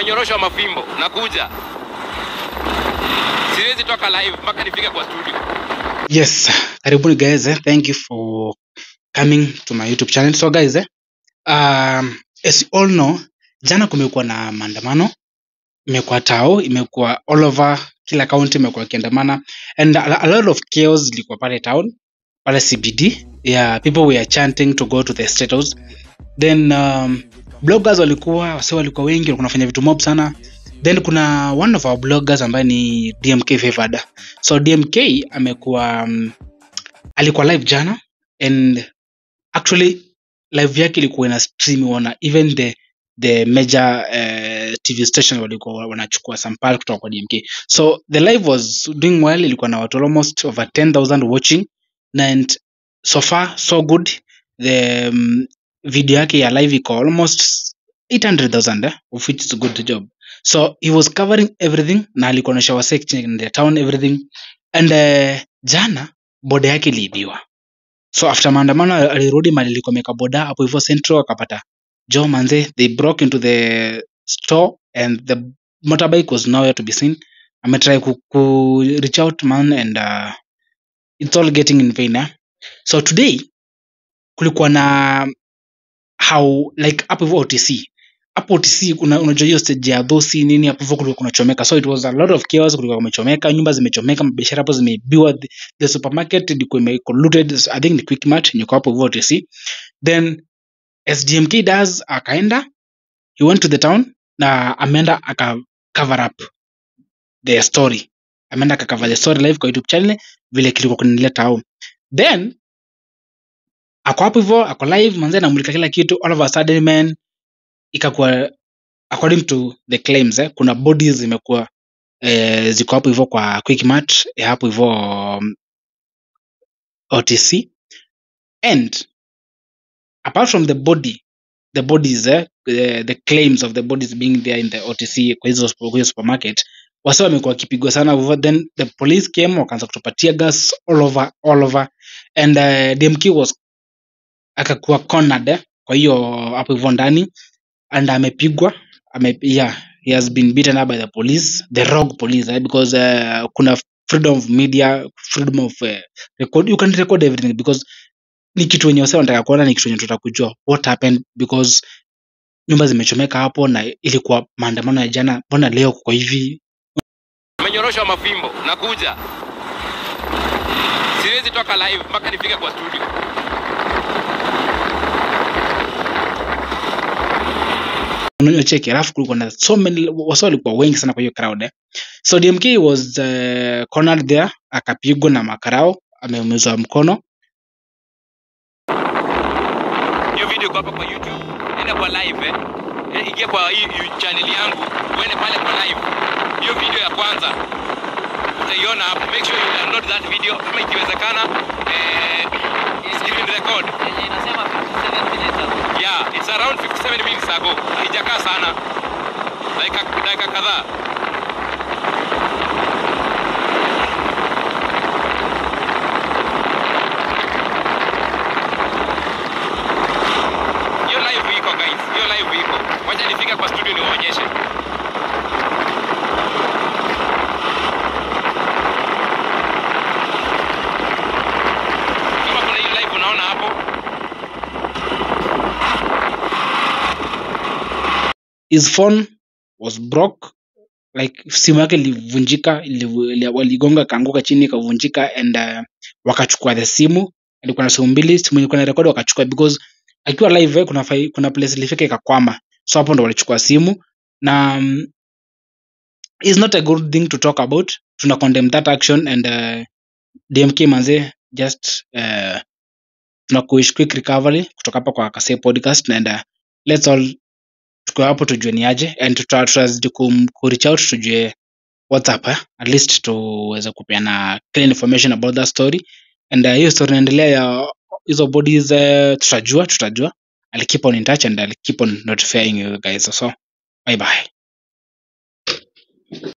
Nimenyoroshwa mafimbo, nakuja. Siwezi toka live mpaka nifike kwa studio. Yes, karibuni guys. Thank you for coming to my YouTube channel. So guys, as you all know, jana kumekuwa na maandamano, imekuwa tao, imekuwa all over kila county, imekuwa kiandamana, and a lot of chaos ilikuwa pale town, pale CBD. Yeah, people were chanting to go to the state house. Then bloggers walikuwa wengi, walikuwa wanafanya vitu mob sana. Then kuna one of our bloggers ambaye ni DMK Favored. So DMK amekuwa alikuwa live jana, and actually live yake ilikuwa ina stream wana even the major TV station walikuwa wanachukua sample kutoka kwa DMK. So the live was doing well, ilikuwa na watu almost over 10,000 watching, and so far so good. The video yake ya live iko almost 800,000 of which is a good job. So he was covering everything, na alikuwa na shower section in the town everything, and jana boda yake iliibiwa. So after maandamano alirudi mali alikuwa ameka boda hapo hivyo Central, akapata Joe manze, they broke into the store and the motorbike was nowhere to be seen. Ametry ku reach out man, and it's all getting in vain. So today kulikuwa na how like hapo hivyo OTC unajua hiyo stage ya dosi nini, hapo hivyo kulikuwa kunachomeka. So it was a lot of chaos, kulikuwa kumechomeka, nyumba zimechomeka, biashara hapo zimeibiwa, the supermarket ilikuwa looted. I think ni Quickmart nyuko hapo hivyo OTC. Then SDMK does akaenda, he went to the town na ameenda aka cover up the story, ameenda aka cover the story live kwa YouTube channel vile kilikuwa kunileta hao. Then ako hapo hivyo, ako live manze, anamulika kila kitu. All of a sudden man, ikakuwa according to the claims kuna bodies zimekuwa ziko hapo hivyo kwa Quickmart hapo hivyo OTC. And apart from the bodies the claims of the bodies being there in the OTC kwa hizo supermarket, wasa wamekuwa kipigwa sana. Then the police came, wakaanza kutupatia gas all over, and DMK was akakuwa cornered kwa hiyo hapo hivyo ndani, and amepigwa. He has been beaten up by the police, the rogue police, because kuna freedom of media, freedom of record. You can record everything because ni kitu wenye wase wanataka kuona, ni kitu wenye tunataka kujua what happened, because nyumba zimechomeka hapo na ilikuwa maandamano ya jana. Mbona leo kwa hivi? Nimenyoroshwa mafimbo, nakuja. Siwezi toka live mpaka nifike kwa studio. Cheki, alafu kulikuwa na so many wasa walikuwa wengi sana kwa hiyo crowd. So DMK was cornered there, akapigwa na makarao, ameumizwa mkono. Hiyo video kwa hapa kwa YouTube, enda kwa live ingia kwa hii channel yangu, uende pale kwa live. Hiyo video ya kwanza utaiona hapo. Make sure you download that video kama ikiwezekana. Screen record inasema 57 minutes. Yeah, it's around 57 minutes ago. Haijakaa sana. Dakika kadhaa. Hiyo live iko guys. Hiyo live iko. Wacha nifike kwa studio niwaonyeshe. Kama kuna hii live unaona hapo. His phone was broke, like simu yake ilivunjika, waligonga kaanguka chini ikavunjika, and wakachukua the simu. Alikuwa na simu mbili, simu ilikuwa na record wakachukua, because akiwa live kuna place ilifika ikakwama. So hapo ndo walichukua simu, na is not a good thing to talk about. Tuna condemn that action, and DMK manze, just tunakuish quick recovery kutoka hapa kwa Kase podcast, and let's all tuko hapo tujue ni aje, and tutazidi ku reach out tujue what's up, at least tuweze kupeana clear information about that story. And hiyo story inaendelea ya hizo bodies, tutajua. I'll keep on in touch, and I'll keep on notifying you guys. So bye bye.